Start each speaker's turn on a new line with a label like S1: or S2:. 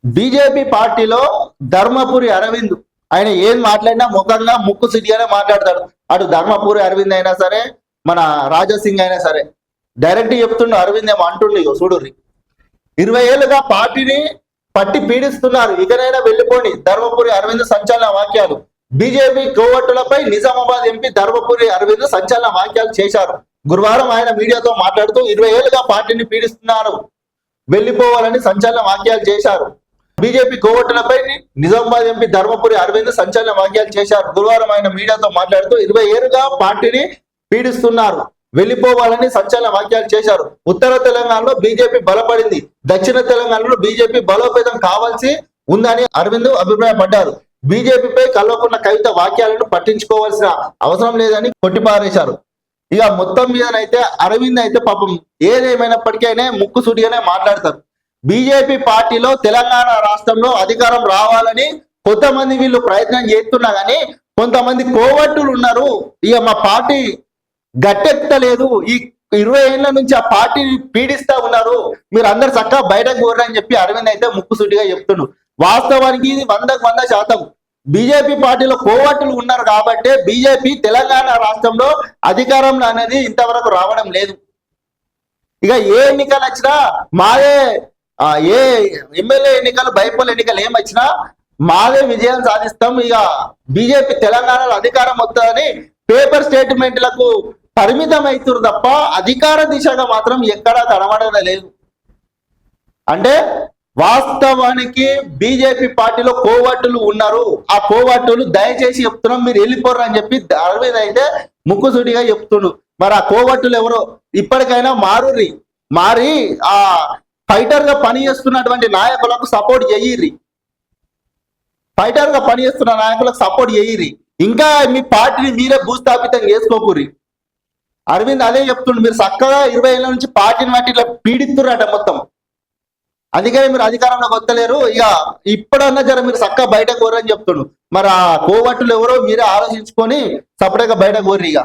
S1: BJP పార్టీలో ధర్మపురి అరవింద్ ఆయన ఏం మాట్లాడినా ముఖంగా ముక్కు సిటిగానే మాట్లాడతాడు. అటు ధర్మపురి అరవింద్ అయినా సరే, మన రాజాసింగ్ అయినా సరే డైరెక్ట్ చెప్తుండు. అరవింద్ ఏమో అంటుండు, చూడుర్రి, 20 ఏళ్ళుగా పార్టీని పట్టి పీడిస్తున్నారు, ఇకనైనా వెళ్ళిపోండి. ధర్మపురి అరవింద్ సంచలన వాక్యాలు. బీజేపీ కోవట్టులపై నిజామాబాద్ ఎంపీ ధర్మపురి అరవింద్ సంచలన వాక్యాలు చేశారు. గురువారం ఆయన మీడియాతో మాట్లాడుతూ 20 ఏళ్ళుగా పార్టీని పీడిస్తున్నారు, వెళ్లిపోవాలని సంచలన వాక్యాలు చేశారు. బీజేపీ కోవట్టులపై నిజామాబాద్ ఎంపీ ధర్మపురి అరవింద్ సంచలన వాక్యాలు చేశారు. గురువారం ఆయన మీడియాతో మాట్లాడుతూ 20 ఏళ్ళుగా పార్టీని పీడిస్తున్నారు, వెళ్లిపోవాలని సంచలన వాక్యాలు చేశారు. ఉత్తర తెలంగాణలో బీజేపీ బలపడింది, దక్షిణ తెలంగాణలో బీజేపీ బలోపేతం కావాల్సి ఉందని అరవింద్ అభిప్రాయపడ్డారు. బీజేపీపై కల్వకున్న కవిత వాక్యాలను పట్టించుకోవాల్సిన అవసరం లేదని కొట్టిపారేశారు. ఇక మొత్తం మీదనైతే అరవింద్ అయితే పాపం ఏదేమైనప్పటికైనా ముక్కు సూటిగానే మాట్లాడతారు. బీజేపీ పార్టీలో తెలంగాణ రాష్ట్రంలో అధికారం రావాలని కొంతమంది వీళ్ళు ప్రయత్నం చేస్తున్నా కానీ కొంతమంది కోవట్టులు ఉన్నారు. ఇక మా పార్టీ గట్టెక్కలేదు, ఈ 20 ఏళ్ల నుంచి ఆ పార్టీని పీడిస్తా ఉన్నారు, మీరు అందరు చక్కగా బయటకు పోరని చెప్పి అరవింద్ అయితే ముక్కుసూటిగా చెప్తుండు. వాస్తవానికి ఇది 100% బీజేపీ పార్టీలో కోవట్టులు ఉన్నారు కాబట్టి బీజేపీ తెలంగాణ రాష్ట్రంలో అధికారంలో అనేది ఇంతవరకు రావడం లేదు. ఇక ఏ ఎన్నికలు వచ్చినా మాదే, ఏ ఎమ్మెల్యే ఎన్నికలు, బైపోల్ ఎన్నికలు ఏమొచ్చినా మాదే విజయం సాధిస్తాం, ఇక బీజేపీ తెలంగాణలో అధికారం వస్తుందని పేపర్ స్టేట్మెంట్లకు పరిమితం అవుతున్నారు తప్ప అధికార దిశగా మాత్రం ఎక్కడా కనబడడం లేదు. అంటే వాస్తవానికి బీజేపీ పార్టీలో కోవట్టులు ఉన్నారు, ఆ కోవట్టులు దయచేసి చెప్తున్నాం మీరు వెళ్ళిపోరు అని చెప్పి అరవింద్ అయితే ముక్కుసూటిగా చెప్తుండు. మరి ఆ కోవట్టులు ఎవరో ఇప్పటికైనా మారి ఆ ఫైటర్ గా పనిచేస్తున్నటువంటి నాయకులకు సపోర్ట్ చెయ్యిర్రి, ఫైటర్ గా పనిచేస్తున్న నాయకులకు సపోర్ట్ చెయ్యిర్రి, ఇంకా మీ పార్టీని మీరే భూస్థాపితం చేసుకోకూరి. అరవింద్ అదే చెప్తుండు, మీరు చక్కగా 20 ఏళ్ళ నుంచి పార్టీని బట్టి ఇట్లా పీడిస్తున్నట మొత్తం, అందుకని మీరు అధికారంలోకి వస్తలేరు, ఇక ఇప్పుడన్నా జర మీరు చక్కగా బయటకు కోరని చెప్తుండు. మరి ఆ కోవట్టులు ఎవరో మీరే ఆలోచించుకొని సపరేట్గా బయటకు కోర్రి ఇక.